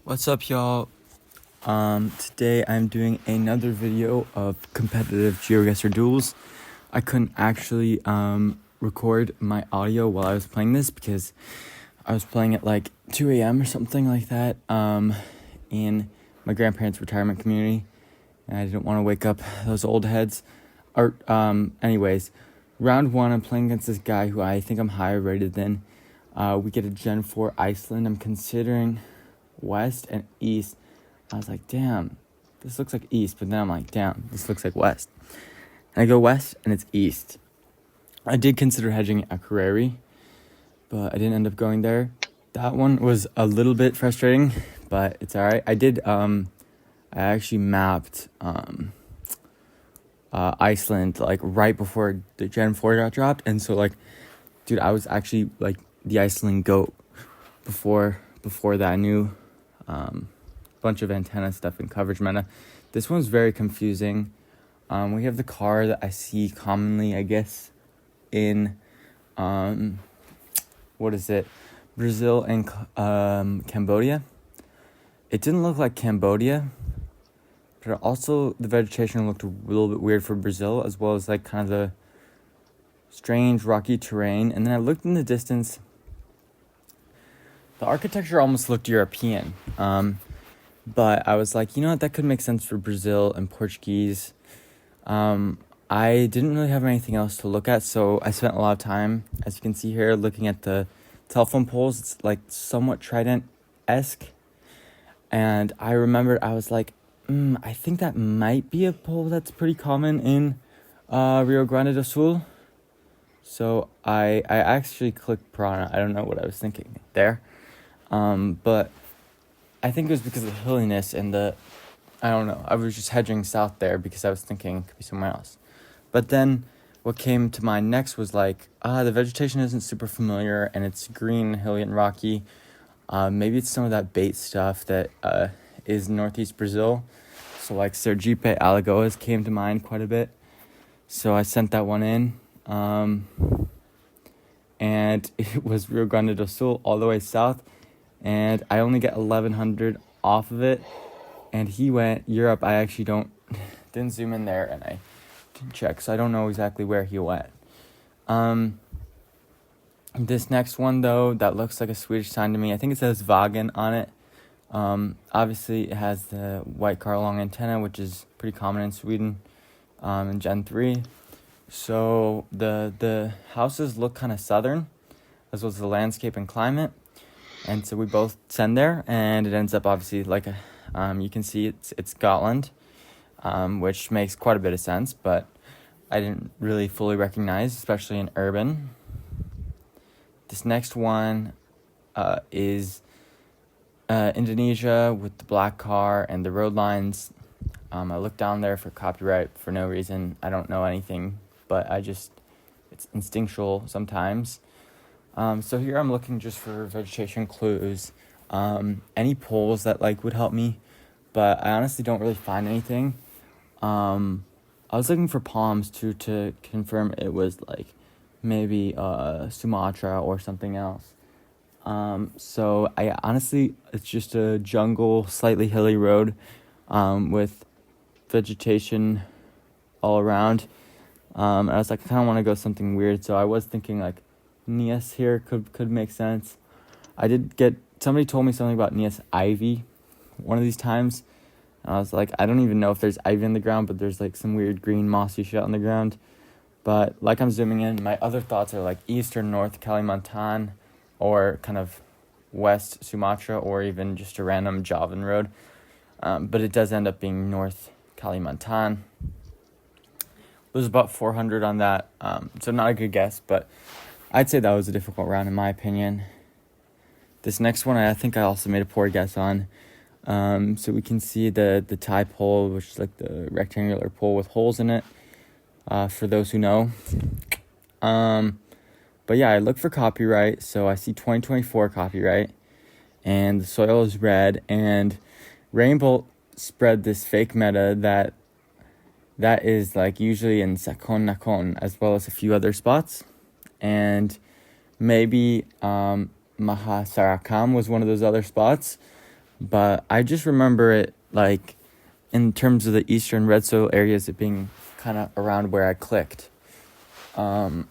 What's up, y'all? Today I'm doing another video of competitive GeoGuessr duels. I couldn't actually record my audio while I was playing this because I was playing at like 2 a.m. or something like that in my grandparents' retirement community, and I didn't want to wake up those old heads. Anyways, round one, I'm playing against this guy who I think I'm higher rated than. We get a Gen 4 Iceland. I'm considering west and east. I was like, damn, this looks like east, but then I'm like, damn, this looks like west. And I go west and it's east. I did consider hedging at Carreri, but I didn't end up going there. That one was a little bit frustrating, but it's all right. I actually mapped Iceland like right before the Gen 4 got dropped, and so like, dude, I was actually like the Iceland goat before that. I knew bunch of antenna stuff and coverage meta. This one's very confusing. We have the car that I see commonly, I guess, in Brazil and Cambodia. It didn't look like Cambodia, but also the vegetation looked a little bit weird for Brazil, as well as like kind of the strange rocky terrain. And then I looked in the distance. The architecture almost looked European. But I was like, you know what, that could make sense for Brazil and Portuguese. I didn't really have anything else to look at, so I spent a lot of time, as you can see here, looking at the telephone poles. It's like somewhat Trident-esque. And I remembered, I was like, I think that might be a pole that's pretty common in Rio Grande do Sul. So I actually clicked Piranha. I don't know what I was thinking there. But I think it was because of the hilliness and I don't know. I was just hedging south there because I was thinking it could be somewhere else. But then what came to mind next was like, the vegetation isn't super familiar and it's green, hilly, and rocky. Maybe it's some of that bait stuff that is northeast Brazil. So like Sergipe Alagoas came to mind quite a bit. So I sent that one in. And it was Rio Grande do Sul all the way south. And I only get 1,100 off of it. And he went Europe. I actually didn't zoom in there, and I didn't check, so I don't know exactly where he went. This next one, though, that looks like a Swedish sign to me. I think it says Vagen on it. Obviously, it has the white car long antenna, which is pretty common in Sweden in Gen 3. So the houses look kind of southern, as well as the landscape and climate. And so we both send there, and it ends up obviously like you can see it's Scotland, which makes quite a bit of sense, but I didn't really fully recognize, especially in urban. This next one is Indonesia with the black car and the road lines. I looked down there for copyright for no reason. I don't know anything, but it's instinctual sometimes. So here I'm looking just for vegetation clues, any poles that like would help me, but I honestly don't really find anything. I was looking for palms too, to confirm it was like maybe Sumatra or something else. So I honestly, it's just a jungle, slightly hilly road with vegetation all around. I was like, I kind of want to go something weird, so I was thinking like Nias here could make sense. Somebody told me something about Nias ivy one of these times. And I was like, I don't even know if there's ivy in the ground, but there's like some weird green mossy shit on the ground. But like I'm zooming in, my other thoughts are like east or north Kalimantan, or kind of west Sumatra, or even just a random Javan road. But it does end up being north Kalimantan. It was about 400 on that, so not a good guess, but I'd say that was a difficult round in my opinion. This next one, I think I also made a poor guess on. So we can see the tie pole, which is like the rectangular pole with holes in it, for those who know. But yeah, I look for copyright, so I see 2024 copyright, and the soil is red, and Rainbow spread this fake meta that is like usually in Sakon Nakhon, as well as a few other spots. And maybe Mahasarakam was one of those other spots, but I just remember it like in terms of the eastern red soil areas, it being kind of around where I clicked.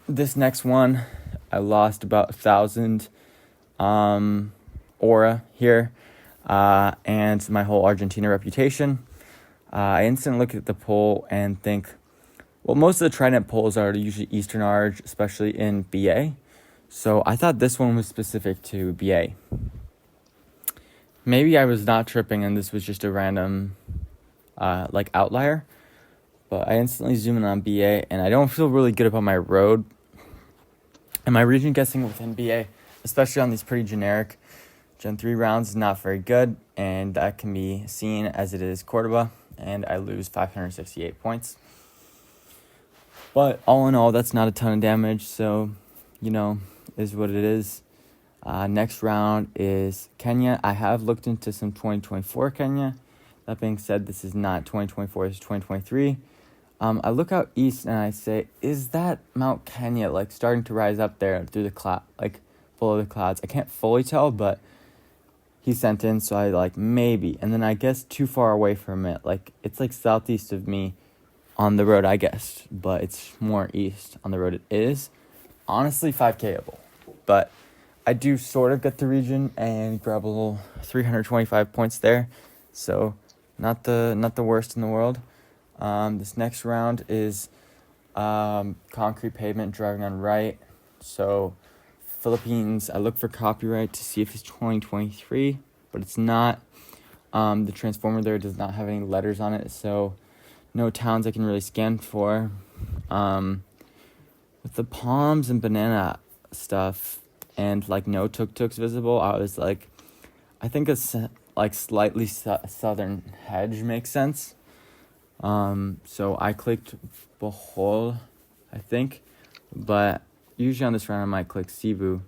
This next one, I lost about 1,000 aura here, and my whole Argentina reputation. I instantly look at the poll and think, well, most of the Trident polls are usually Eastern Arg, especially in BA. So I thought this one was specific to BA. Maybe I was not tripping and this was just a random outlier. But I instantly zoom in on BA and I don't feel really good about my road and my region guessing within BA, especially on these pretty generic Gen 3 rounds, is not very good. And that can be seen as it is Cordoba, and I lose 568 points. But all in all, that's not a ton of damage, so, is what it is. Next round is Kenya. I have looked into some 2024 Kenya. That being said, this is not 2024, it's 2023. I look out east and I say, is that Mount Kenya, starting to rise up there through the cloud, below the clouds? I can't fully tell, but he sent in, so I maybe. And then I guess too far away from it. It's southeast of me on the road, I guess, but it's more east on the road. It is honestly 5Kable, but I do sort of get the region and grab a little 325 points there, so not the worst in the world. This next round is concrete pavement driving on right. So Philippines, I look for copyright to see if it's 2023, but it's not. The transformer there does not have any letters on it, so no towns I can really scan for. With the palms and banana stuff and no tuk-tuks visible, I was I think a slightly southern hedge makes sense. So I clicked Bohol, I think, but usually on this round I might click Cebu.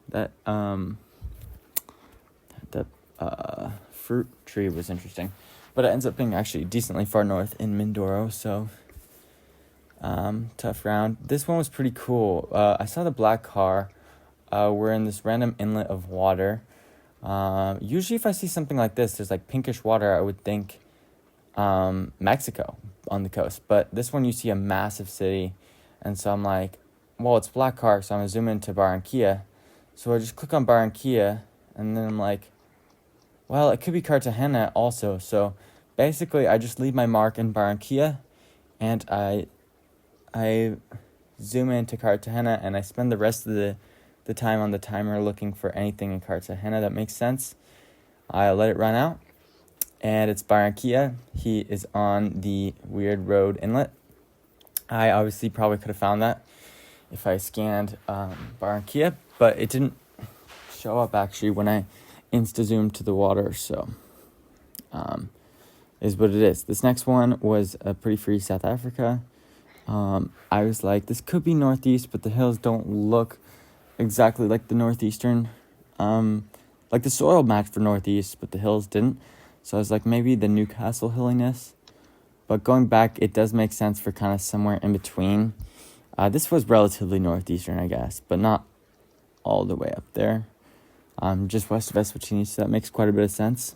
That fruit tree was interesting, but it ends up being actually decently far north in Mindoro, so tough round. This one was pretty cool. I saw the black car. We're in this random inlet of water. Usually if I see something like this, there's pinkish water, I would think Mexico on the coast, but this one you see a massive city, and so I'm well, it's black car, so I'm gonna zoom into Barranquilla. So I just click on Barranquilla, and then I'm well, it could be Cartagena also. So basically I just leave my mark in Barranquilla and I zoom into Cartagena, and I spend the rest of the time on the timer looking for anything in Cartagena that makes sense. I let it run out, and it's Barranquilla. He is on the weird road inlet. I obviously probably could have found that if I scanned Barranquilla, but it didn't show up actually when I insta-zoomed to the water, so is what it is. This next one was a pretty free South Africa. I was this could be northeast, but the hills don't look exactly like the northeastern. The soil matched for northeast, but the hills didn't. So I was maybe the Newcastle hilliness. But going back, it does make sense for kind of somewhere in between. This was relatively northeastern, I guess, but not all the way up there. Just west of Eswatini, so that makes quite a bit of sense.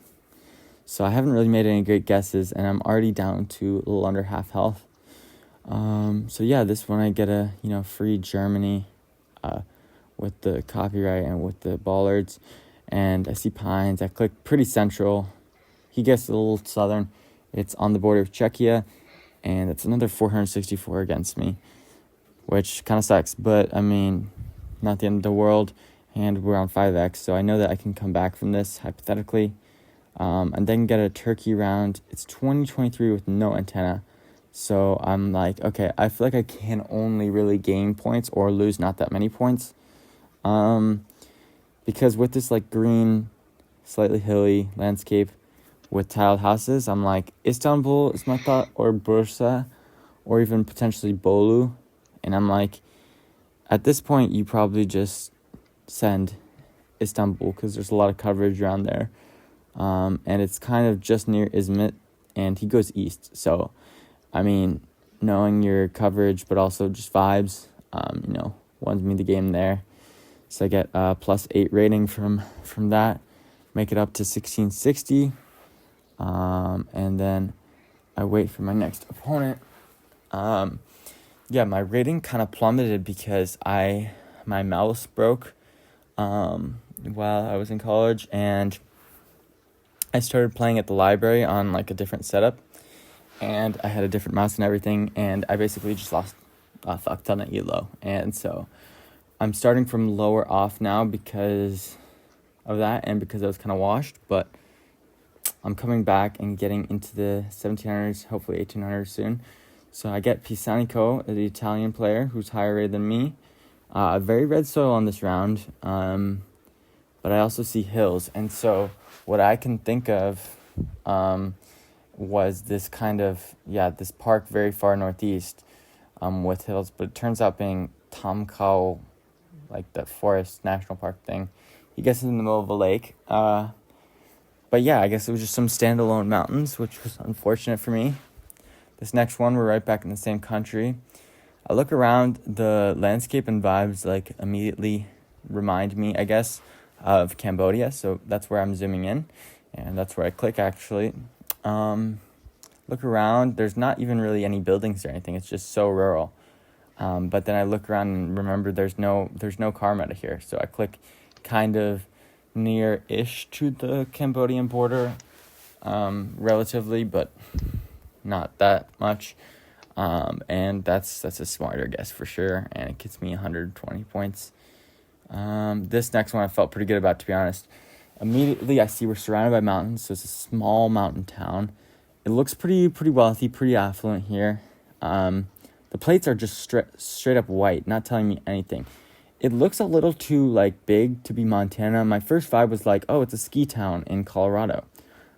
So I haven't really made any great guesses, and I'm already down to a little under half health. So yeah, this one I get a free Germany with the copyright and with the bollards, and I see pines. I click pretty central. He gets a little southern. It's on the border of Czechia, and it's another 464 against me, which kind of sucks, but not the end of the world, and we're on 5x, so I know that I can come back from this hypothetically, and then get a Turkey round. It's 2023 with no antenna. So I'm okay, I feel I can only really gain points or lose not that many points. Because with this green, slightly hilly landscape with tiled houses, I'm Istanbul is my thought, or Bursa, or even potentially Bolu. And I'm at this point, you probably just send Istanbul because there's a lot of coverage around there. And it's kind of just near Izmit, and he goes east. So knowing your coverage, but also just vibes, wants me the game there. So I get a +8 rating from that. make it up to 1660. And then I wait for my next opponent. My rating kind of plummeted because my mouse broke while I was in college, and I started playing at the library on like a different setup, and I had a different mouse and everything, and I basically just lost a fuck ton of elo. And so I'm starting from lower off now because of that and because I was kind of washed, but I'm coming back and getting into the 1700s, hopefully 1800s soon. So I get Pisanico, the Italian player, who's higher rated than me. Very red soil on this round, but I also see hills. And so what I can think of was this kind of, this park very far northeast with hills. But it turns out being Tam Khao, like the forest national park thing. He gets in the middle of a lake. But yeah, I guess it was just some standalone mountains, which was unfortunate for me. This next one, we're right back in the same country. I look around, the landscape and vibes like immediately remind me, I guess, of Cambodia. So that's where I'm zooming in, and that's where I click actually. Look around, there's not even really any buildings or anything. It's just so rural. But then I look around and remember there's no car meta here. So I click kind of near-ish to the Cambodian border, relatively, but not that much. And that's a smarter guess for sure, and it gets me 120 points. This next one I felt pretty good about, to be honest. Immediately I see we're surrounded by mountains, so it's a small mountain town. It looks pretty wealthy, pretty affluent here. The plates are just straight up white, not telling me anything. It looks a little too like big to be Montana. My first vibe was like, oh, it's a ski town in Colorado.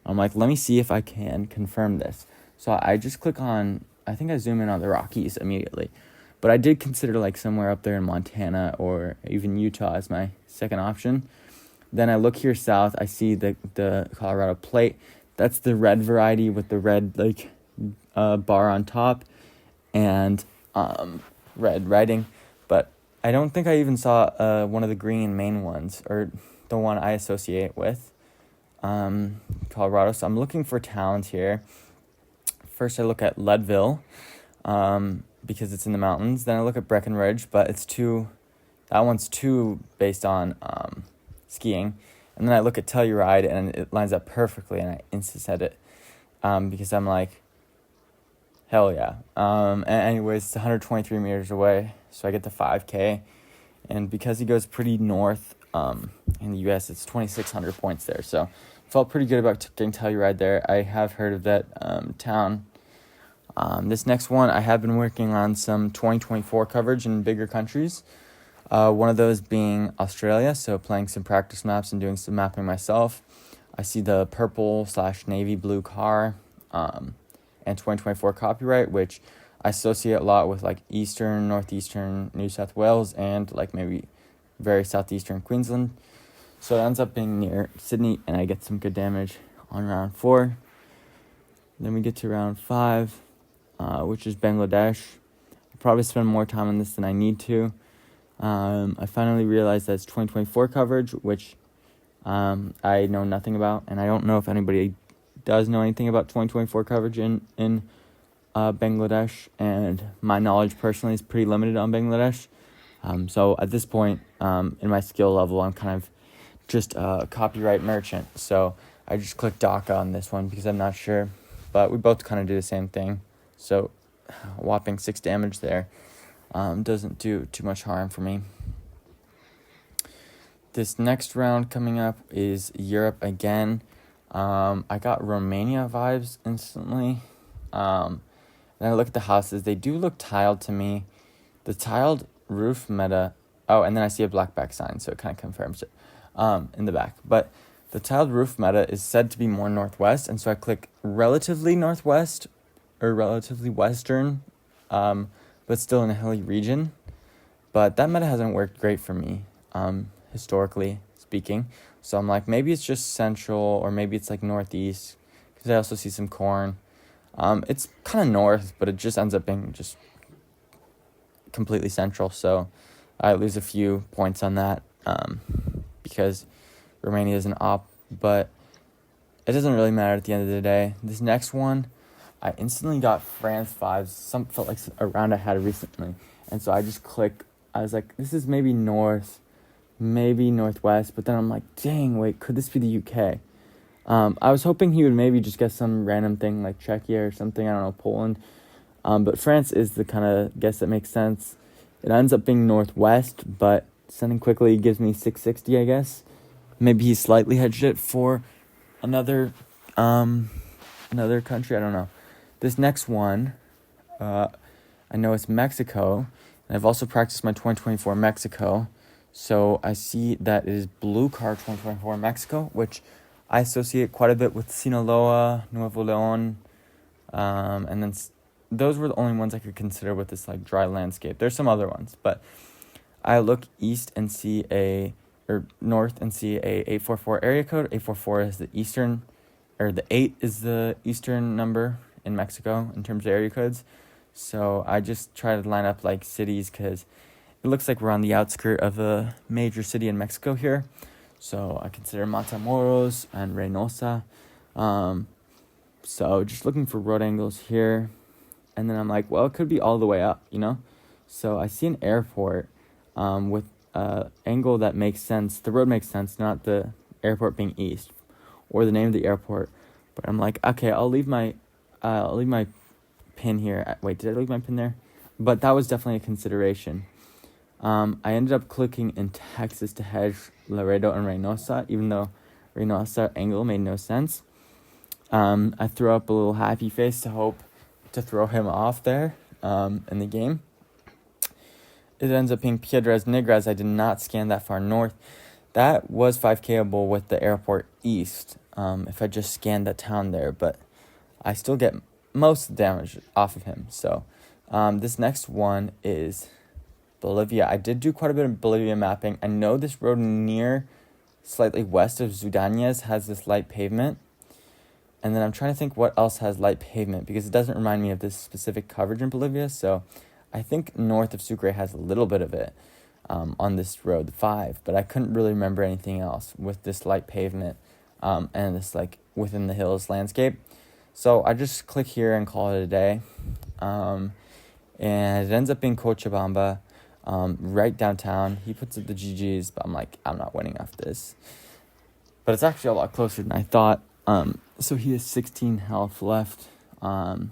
I'm like, let me see if I can confirm this. So I just click on, I think I zoom in on the Rockies immediately. But I did consider like somewhere up there in Montana or even Utah as my second option. Then I look here south, I see the Colorado plate. That's the red variety with the red like bar on top and red writing. But I don't think I even saw one of the green main ones, or the one I associate with Colorado. So I'm looking for towns here. First I look at Leadville, because it's in the mountains. Then I look at Breckenridge, but that one's too based on skiing. And then I look at Telluride, and it lines up perfectly, and I instantly said it, because I'm like, hell yeah. Anyways, it's 123 meters away, so I get the 5K. And because he goes pretty north in the U.S., it's 2,600 points there. So felt pretty good about getting Telluride there. I have heard of that town. This next one, I have been working on some 2024 coverage in bigger countries. One of those being Australia, so playing some practice maps and doing some mapping myself. I see the purple/navy blue car and 2024 copyright, which I associate a lot with like eastern, northeastern New South Wales and like maybe very southeastern Queensland. So it ends up being near Sydney, and I get some good damage on round 4. Then we get to round 5, which is Bangladesh. I'll probably spend more time on this than I need to. I finally realized that it's 2024 coverage, which I know nothing about, and I don't know if anybody does know anything about 2024 coverage in Bangladesh, and my knowledge personally is pretty limited on Bangladesh. So at this point in my skill level, I'm kind of just a copyright merchant. So I just click Dhaka on this one because I'm not sure, but we both kind of do the same thing. So whopping 6 damage there. Doesn't do too much harm for me. This next round coming up is Europe again. I got Romania vibes instantly. Then I look at the houses. They do look tiled to me. The tiled roof meta. Oh, and then I see a black back sign, so it kind of confirms it in the back. But the tiled roof meta is said to be more northwest, and so I click relatively northwest or relatively western, but still in a hilly region. But that meta hasn't worked great for me, historically speaking. So I'm like, maybe it's just central, or maybe it's like northeast, because I also see some corn. It's kind of north, but it just ends up being just completely central. So I lose a few points on that, because Romania is an but it doesn't really matter at the end of the day. This next one, I instantly got France vibes. Some felt like a round I had recently. And so I just clicked. I was like, this is maybe north, maybe northwest. But then I'm like, dang, wait, could this be the UK? I was hoping he would maybe just get some random thing like Czechia or something. I don't know, Poland. But France is the kind of guess that makes sense. It ends up being northwest, but sending quickly gives me 660, I guess. Maybe he slightly hedged it for another country. I don't know. This next one, I know it's Mexico, and I've also practiced my 2024 Mexico. So I see that it is Blue Car 2024 Mexico, which I associate quite a bit with Sinaloa, Nuevo Leon, and then those were the only ones I could consider with this like dry landscape. There's some other ones, but I look east and see north and see a 844 area code. 844 is the eastern, or the 8 is the eastern number in Mexico in terms of area codes. So I just try to line up like cities because it looks like we're on the outskirt of a major city in Mexico here. So I consider Matamoros and Reynosa. So just looking for road angles here. And then I'm like, well, it could be all the way up, you know? So I see an airport with an angle that makes sense. The road makes sense, not the airport being east or the name of the airport. But I'm like, okay, I'll leave my pin here. Wait, did I leave my pin there? But that was definitely a consideration. I ended up clicking in Texas to hedge Laredo and Reynosa, even though Reynosa angle made no sense. I threw up a little happy face to hope to throw him off there in the game. It ends up being Piedras Negras. I did not scan that far north. That was 5Kable with the airport east, if I just scanned that town there, but I still get most of the damage off of him. So this next one is Bolivia. I did do quite a bit of Bolivia mapping. I know this road near, slightly west of Zudañez has this light pavement. And then I'm trying to think what else has light pavement, because it doesn't remind me of this specific coverage in Bolivia. So I think north of Sucre has a little bit of it on this road, the 5. But I couldn't really remember anything else with this light pavement and this like within the hills landscape. So I just click here and call it a day. And it ends up being Cochabamba, right downtown. He puts it the GGs, but I'm like, I'm not winning off this. But it's actually a lot closer than I thought. So he has 16 health left on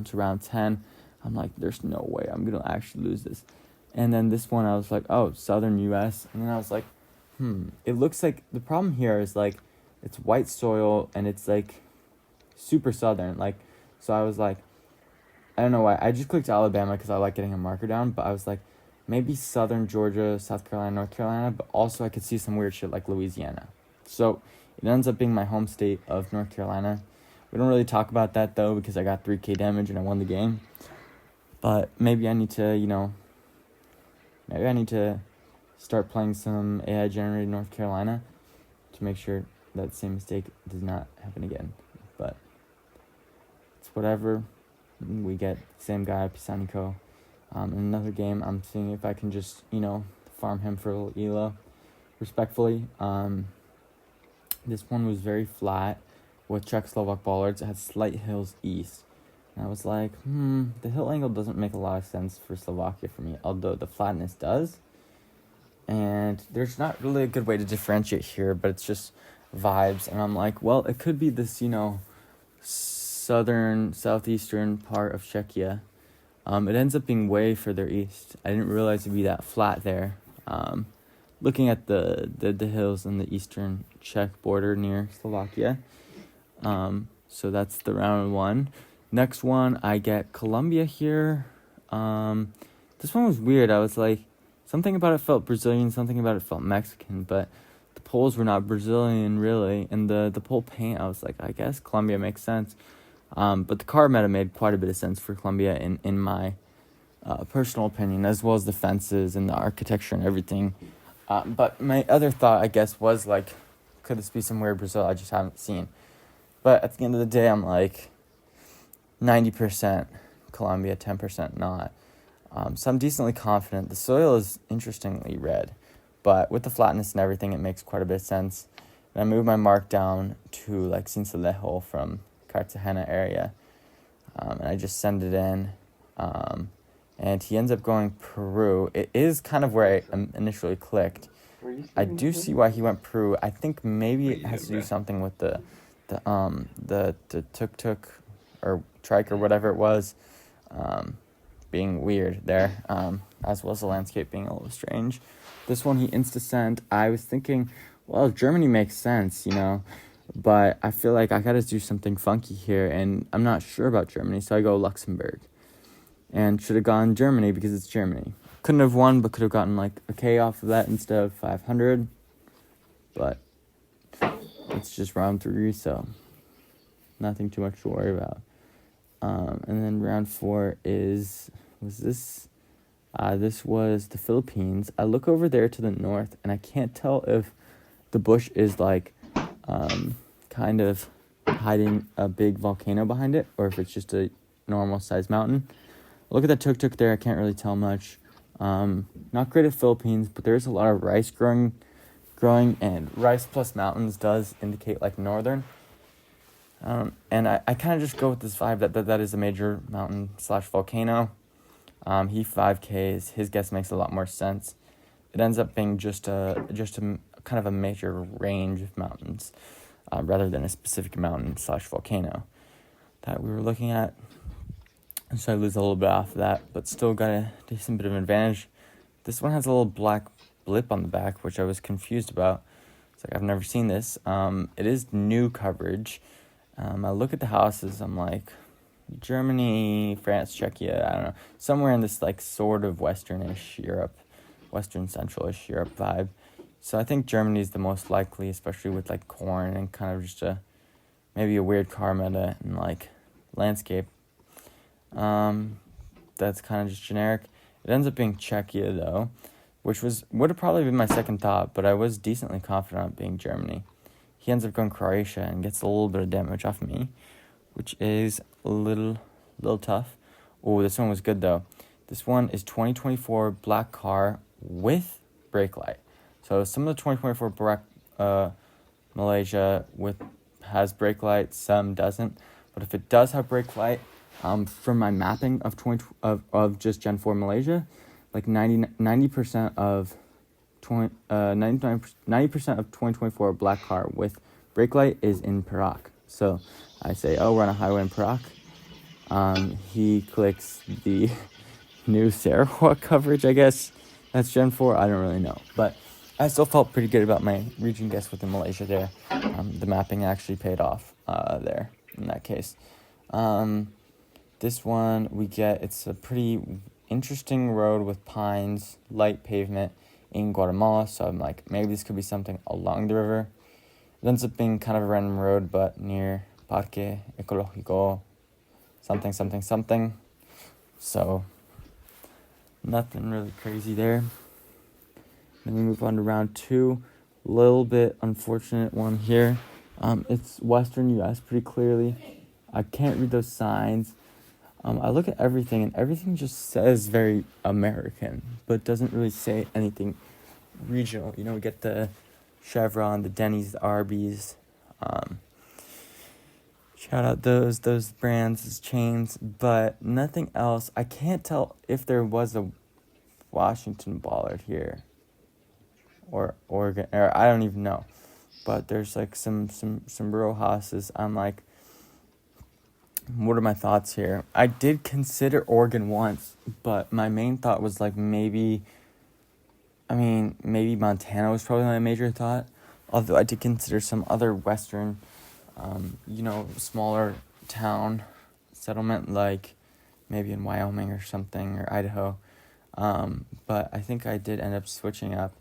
to round 10. I'm like, there's no way I'm going to actually lose this. And then this one, I was like, oh, southern U.S. And then I was like, it looks like the problem here is like it's white soil and it's like super southern. Like, so I was like, I don't know why. I just clicked Alabama because I like getting a marker down. But I was like, maybe southern Georgia, South Carolina, North Carolina. But also I could see some weird shit like Louisiana. So it ends up being my home state of North Carolina. We don't really talk about that, though, because I got 3K damage and I won the game. But maybe I need to, start playing some AI-generated North Carolina to make sure that same mistake does not happen again. But it's whatever. We get the same guy, Pisanico. In another game, I'm seeing if I can just, farm him for a little elo respectfully. This one was very flat with Czechoslovak bollards. It had slight hills east. And I was like, the hill angle doesn't make a lot of sense for Slovakia for me, although the flatness does. And there's not really a good way to differentiate here, but it's just vibes. And I'm like, well, it could be this, southeastern part of Czechia. It ends up being way further east. I didn't realize it'd be that flat there. Looking at the hills on the eastern Czech border near Slovakia. So that's the round 1. Next one, I get Colombia here. This one was weird. I was like, something about it felt Brazilian, something about it felt Mexican, but the poles were not Brazilian, really. And the pole paint, I was like, I guess Colombia makes sense. But the car meta made quite a bit of sense for Colombia in my personal opinion, as well as the fences and the architecture and everything. But my other thought, I guess, was like, could this be somewhere in Brazil I just haven't seen? But at the end of the day, I'm like 90% Colombia, 10% not. So I'm decently confident. The soil is interestingly red, but with the flatness and everything, it makes quite a bit of sense. And I moved my mark down to like Sincelejo from Cartagena area. And I just send it in. And he ends up going Peru. It is kind of where I initially clicked. I do see why he went Peru. I think maybe it has to do something with the tuk-tuk or trike or whatever it was, being weird there, as well as the landscape being a little strange. This one he insta-sent. I was thinking, well, Germany makes sense, but I feel like I gotta do something funky here, and I'm not sure about Germany, so I go Luxembourg. And should have gone Germany because it's Germany. Couldn't have won, but could have gotten like a K off of that instead of 500. But it's just round 3, so nothing too much to worry about. And then round 4 was this? This was the Philippines. I look over there to the north, and I can't tell if the bush is like kind of hiding a big volcano behind it, or if it's just a normal sized mountain. Look at the tuk-tuk there. I can't really tell much. Not great at Philippines, but there's a lot of rice growing, and rice plus mountains does indicate like northern. And I kind of just go with this vibe that is a major mountain / volcano. He 5Ks. His guess makes a lot more sense. It ends up being just a kind of a major range of mountains, rather than a specific mountain / volcano that we were looking at. So I lose a little bit off of that, but still got a decent bit of an advantage. This one has a little black blip on the back, which I was confused about. It's like, I've never seen this. It is new coverage. I look at the houses, I'm like, Germany, France, Czechia, I don't know. Somewhere in this like sort of western-ish Europe, western central-ish Europe vibe. So I think Germany is the most likely, especially with like corn and kind of just maybe a weird car meta and like landscape. That's kind of just generic. It ends up being Czechia though, which would have probably been my second thought, but I was decently confident on being Germany. He ends up going Croatia and gets a little bit of damage off me, which is a little tough. Oh, this one was good though. This one is 2024 black car with brake light. So some of the 2024 Malaysia has brake light, some doesn't. But if it does have brake light, from my mapping of just Gen 4 Malaysia, like 90% of 90% of 2024 black car with brake light is in Perak. So I say, oh, we're on a highway in Perak. He clicks the new Sarawak coverage, I guess. That's Gen 4. I don't really know. But I still felt pretty good about my region guess within Malaysia there. The mapping actually paid off there in that case. This one it's a pretty interesting road with pines, light pavement in Guatemala. So I'm like, maybe this could be something along the river. It ends up being kind of a random road, but near Parque Ecológico, something. So nothing really crazy there. Then we move on to round 2. Little bit unfortunate one here. It's Western U.S. pretty clearly. I can't read those signs. I look at everything, and everything just says very American, but doesn't really say anything regional. We get the Chevron, the Denny's, the Arby's. Shout out those brands, those chains, but nothing else. I can't tell if there was a Washington Bollard here, or Oregon, or I don't even know. But there's like some Rojas's. I'm like, what are my thoughts here? I did consider Oregon once, but my main thought was like maybe Montana was probably my major thought. Although I did consider some other western, smaller town settlement, like maybe in Wyoming or something, or Idaho. But I think I did end up switching up.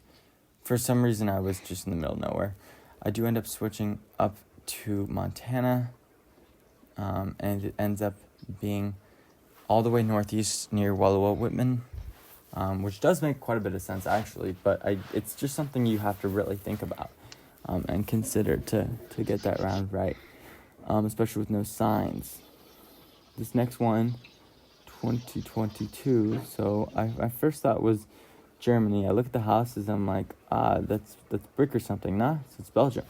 For some reason, I was just in the middle of nowhere. I do end up switching up to Montana. And it ends up being all the way northeast near Wallowa Whitman, which does make quite a bit of sense actually, but it's just something you have to really think about and consider to get that round right, especially with no signs. This next one, 2022, so I first thought was Germany. I look at the houses, I'm like, that's brick or something, nah? So it's Belgium.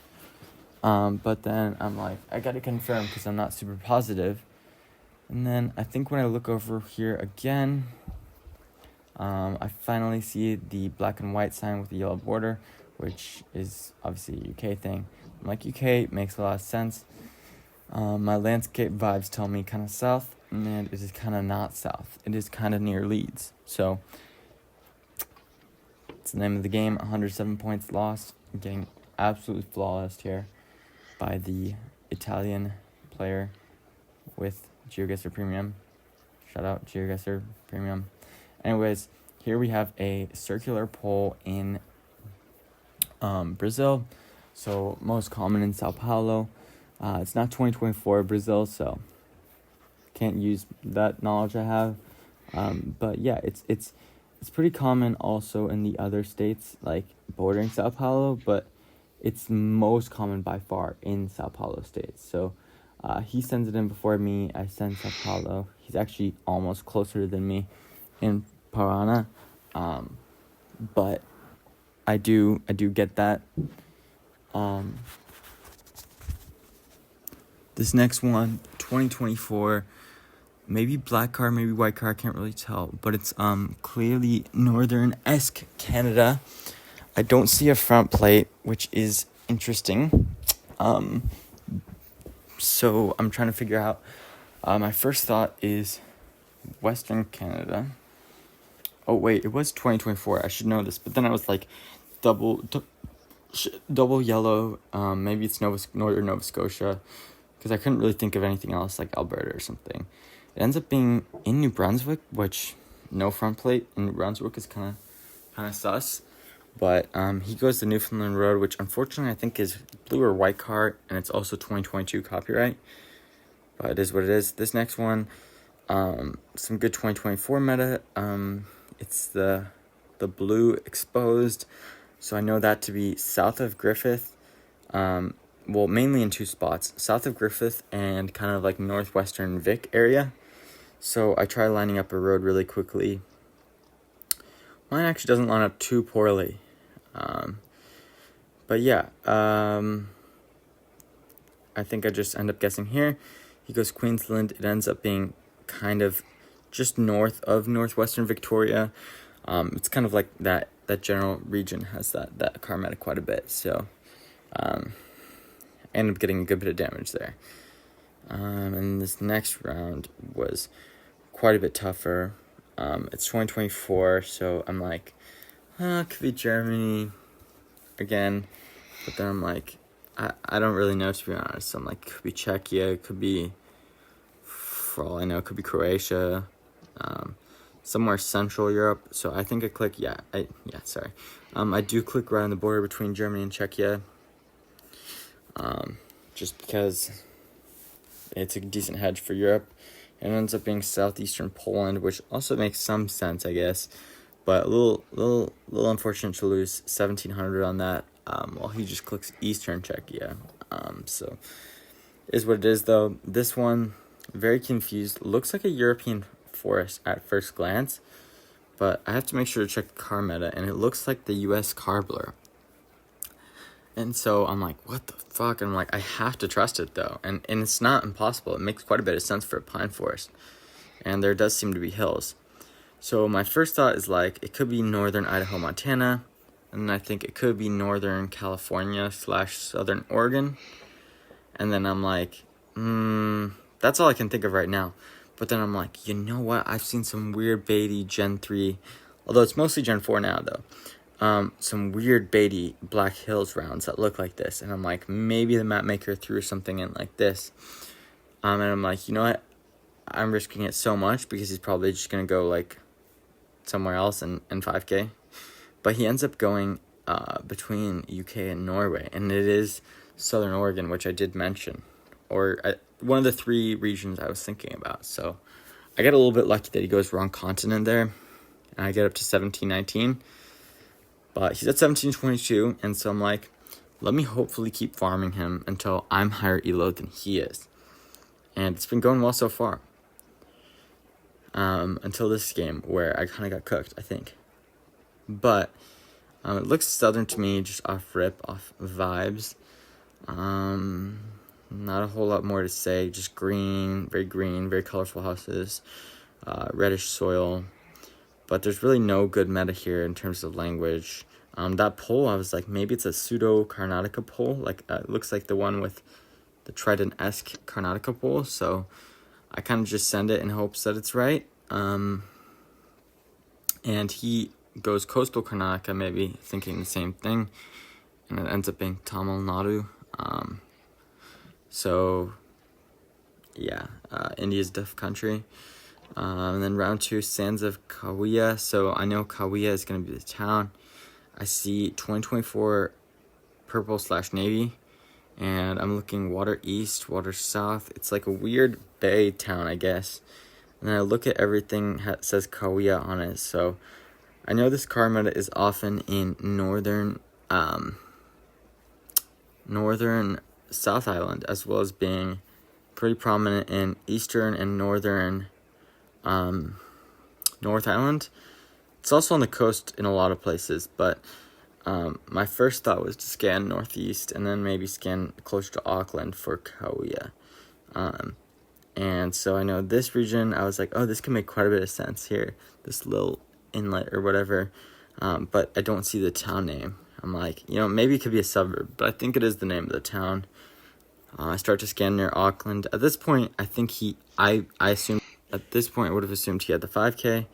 But then I'm like, I gotta confirm because I'm not super positive. And then I think when I look over here again, I finally see the black and white sign with the yellow border, which is obviously a UK thing. I'm like, UK makes a lot of sense. My landscape vibes tell me kind of south, and it is kind of not south. It is kind of near Leeds. So it's the name of the game. 107 points lost. I'm getting absolutely flawless here by the Italian player with GeoGuessr Premium. Shout out GeoGuessr Premium. Anyways, here we have a circular pole in Brazil. So most common in Sao Paulo. It's not 2024 Brazil, so can't use that knowledge I have. But yeah, it's pretty common also in the other states like bordering Sao Paulo, but it's most common by far in Sao Paulo state. So he sends it in before me. I send Sao Paulo. He's actually almost closer than me in Parana, but I do get that. This next one, 2024, maybe black car, maybe white car, I can't really tell, but it's clearly northern-esque Canada. I don't see a front plate, which is interesting. So I'm trying to figure out. My first thought is Western Canada. Oh wait, it was 2024. I should know this, but then I was like, double yellow. Maybe it's northern Nova Scotia, because I couldn't really think of anything else like Alberta or something. It ends up being in New Brunswick, which no front plate in New Brunswick is kind of sus. But he goes the Newfoundland Road, which unfortunately I think is blue or white car, and it's also 2022 copyright. But it is what it is. This next one, some good 2024 meta. It's the blue exposed, so I know that to be south of Griffith. Well, mainly in two spots, south of Griffith and kind of like northwestern Vic area. So I try lining up a road really quickly. Mine actually doesn't line up too poorly. But yeah, I think I just end up guessing here. He goes Queensland. It ends up being kind of just north of northwestern Victoria. It's kind of like that general region has that car meta quite a bit. So I end up getting a good bit of damage there. And this next round was quite a bit tougher. It's 2024, so I'm like, it could be Germany again. But then I'm like, I don't really know, to be honest. So I'm like, it could be Czechia, it could be, for all I know, it could be Croatia, somewhere Central Europe. So I think I click, I do click right on the border between Germany and Czechia. Just because it's a decent hedge for Europe. It ends up being southeastern Poland, which also makes some sense, I guess. But a little unfortunate to lose 1,700 on that. While he just clicks eastern Czechia. So is what it is, though. This one, very confused. Looks like a European forest at first glance, but I have to make sure to check the car meta, and it looks like the US car blur. And so I'm like, what the fuck? And I'm like, I have to trust it, though. And it's not impossible. It makes quite a bit of sense for a pine forest. And there does seem to be hills. So my first thought is like, it could be northern Idaho, Montana. And I think it could be northern California / southern Oregon. And then I'm like, that's all I can think of right now. But then I'm like, you know what? I've seen some weird Beatty Gen 3. Although it's mostly Gen 4 now, though. Some weird Beatty Black Hills rounds that look like this. And I'm like, maybe the map maker threw something in like this. And I'm like, you know what? I'm risking it so much because he's probably just going to go like somewhere else in 5K. But he ends up going between UK and Norway. And it is southern Oregon, which I did mention. Or one of the three regions I was thinking about. So I get a little bit lucky that he goes wrong continent there. And I get up to 1719. But he's at 1722, and so I'm like, let me hopefully keep farming him until I'm higher elo than he is. And it's been going well so far. Until this game, where I kind of got cooked, I think. But it looks southern to me, just off vibes. Not a whole lot more to say, just green, very colorful houses, reddish soil, but there's really no good meta here in terms of language. That pole, I was like, maybe it's a pseudo-Karnataka pole, like, it looks like the one with the Trident-esque Karnataka pole, so I kind of just send it in hopes that it's right. And he goes coastal Karnataka, maybe thinking the same thing, and it ends up being Tamil Nadu. So, yeah, India's deaf country. And then round 2, Sands of Kaweah. So I know Kaweah is going to be the town. I see 2024 purple/navy, and I'm looking water east, water south. It's like a weird bay town, I guess. And then I look at everything that says Kaweah on it. So I know this car meta is often in northern South Island, as well as being pretty prominent in eastern and northern North Island. It's also on the coast in a lot of places, but my first thought was to scan northeast and then maybe scan closer to Auckland for Kaweah. And so I know this region, I was like, oh, this can make quite a bit of sense here, this little inlet or whatever, but I don't see the town name. I'm like, maybe it could be a suburb, but I think it is the name of the town. I start to scan near Auckland. At this point, I think I assumed, at this point, I would have assumed he had the 5K,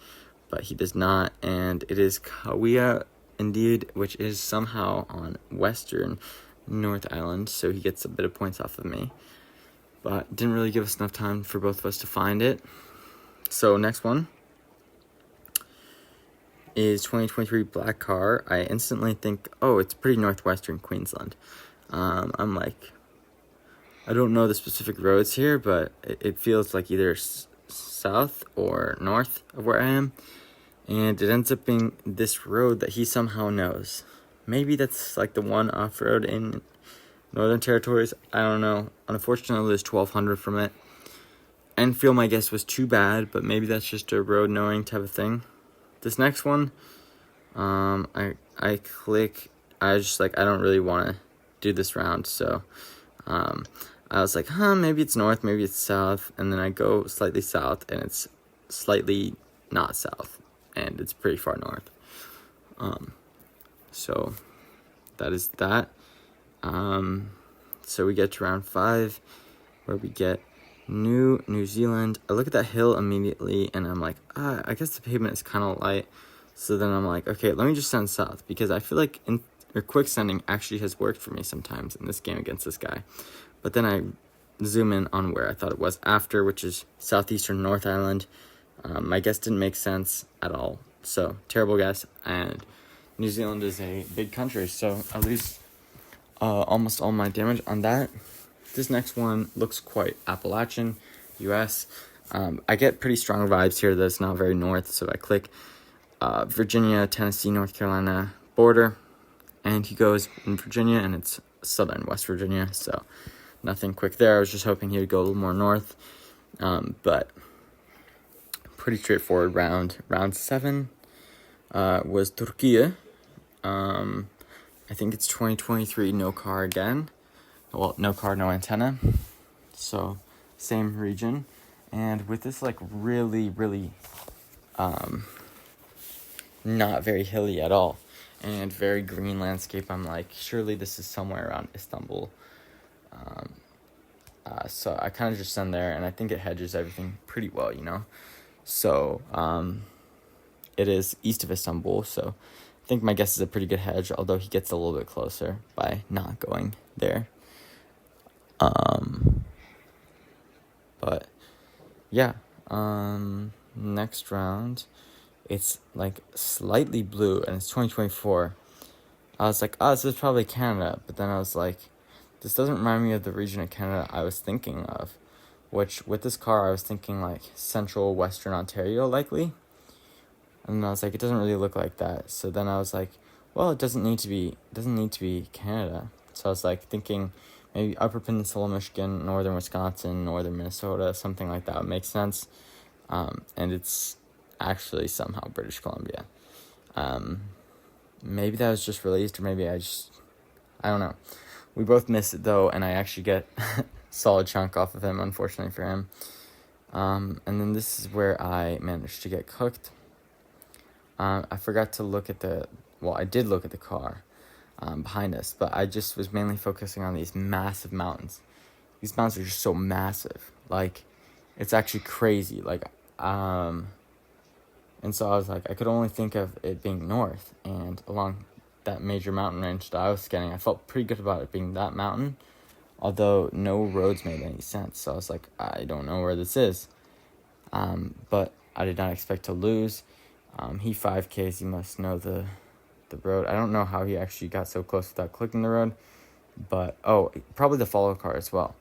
but he does not, and it is Kaweah, indeed, which is somehow on western North Island, so he gets a bit of points off of me, but didn't really give us enough time for both of us to find it. So next one is 2023 black car. I instantly think, oh, it's pretty northwestern Queensland. I'm like, I don't know the specific roads here, but it feels like either south or north of where I am, and it ends up being this road that he somehow knows. Maybe that's like the one off-road in Northern Territories, I don't know. Unfortunately, there's 1,200 from it. I didn't feel my guess was too bad, but maybe that's just a road knowing type of thing. This next one, I click, I just like, I don't really want to do this round, so I was like, maybe it's north, maybe it's south, and then I go slightly south, and it's slightly not south, and it's pretty far north. So that is that. So we get to round 5, where we get New Zealand. I look at that hill immediately, and I'm like, I guess the pavement is kind of light. So then I'm like, okay, let me just send south, because I feel like quick sending actually has worked for me sometimes in this game against this guy. But then I zoom in on where I thought it was after, which is southeastern North Island. My guess didn't make sense at all, so terrible guess. And New Zealand is a big country, so I lose almost all my damage on that. This next one looks quite Appalachian, US. I get pretty strong vibes here that it's not very north, so I click Virginia, Tennessee, North Carolina border, and he goes in Virginia, and it's southern West Virginia, so nothing quick there. I was just hoping he would go a little more north, but pretty straightforward round. Round 7 was Turkey. I think it's 2023, no car again. Well, no car, no antenna. So, same region. And with this, like, really, not very hilly at all, and very green landscape, I'm like, surely this is somewhere around Istanbul. So I kind of just send there, and I think it hedges everything pretty well, So, it is east of Istanbul, so I think my guess is a pretty good hedge, although he gets a little bit closer by not going there. But yeah, next round, it's like slightly blue, and it's 2024. I was like, this is probably Canada, but then I was like, this doesn't remind me of the region of Canada I was thinking of, which with this car, I was thinking like central Western Ontario likely. And I was like, it doesn't really look like that. So then I was like, well, it doesn't need to be Canada. So I was like thinking maybe Upper Peninsula, Michigan, Northern Wisconsin, Northern Minnesota, something like that would make sense. And it's actually somehow British Columbia. Maybe that was just released, or maybe I don't know. We both miss it though, and I actually get solid chunk off of him, unfortunately for him. And then this is where I managed to get cooked. I forgot to look at I did look at the car behind us, but I just was mainly focusing on these massive mountains. These mountains are just so massive. Like, it's actually crazy. Like, and so I was like, I could only think of it being north, and along that major mountain range that I was scanning, I felt pretty good about it being that mountain, although no roads made any sense. So I was like, I don't know where this is. But I did not expect to lose. He 5Ks, he must know the road. I don't know how he actually got so close without clicking the road, but probably the follow car as well.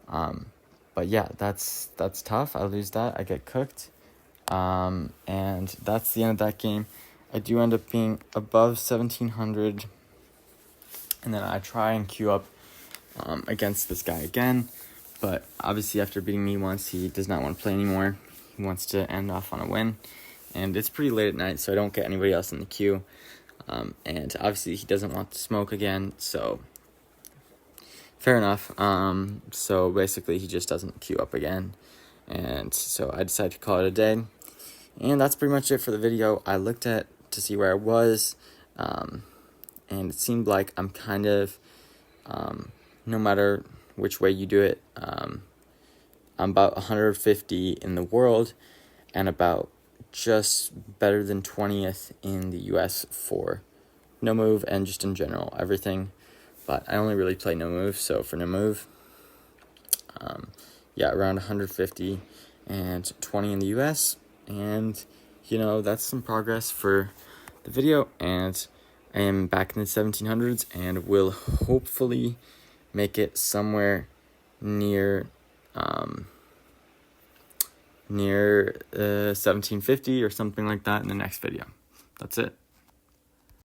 But yeah, that's tough. I lose that. I get cooked. And that's the end of that game. I do end up being above 1700, and then I try and queue up against this guy again, but obviously after beating me once, he does not want to play anymore. He wants to end off on a win, and it's pretty late at night, so I don't get anybody else in the queue, and obviously he doesn't want to smoke again, so fair enough. So basically he just doesn't queue up again, and so I decided to call it a day. And that's pretty much it for the video. I looked to see where I was, and it seemed like I'm kind of, no matter which way you do it, I'm about 150 in the world, and about just better than 20th in the US for no move, and just in general, everything. But I only really play no move, so for no move, yeah, around 150 and 20 in the US. And, that's some progress for the video, and I am back in the 1700s, and will hopefully make it somewhere near 1750 or something like that in the next video. That's it.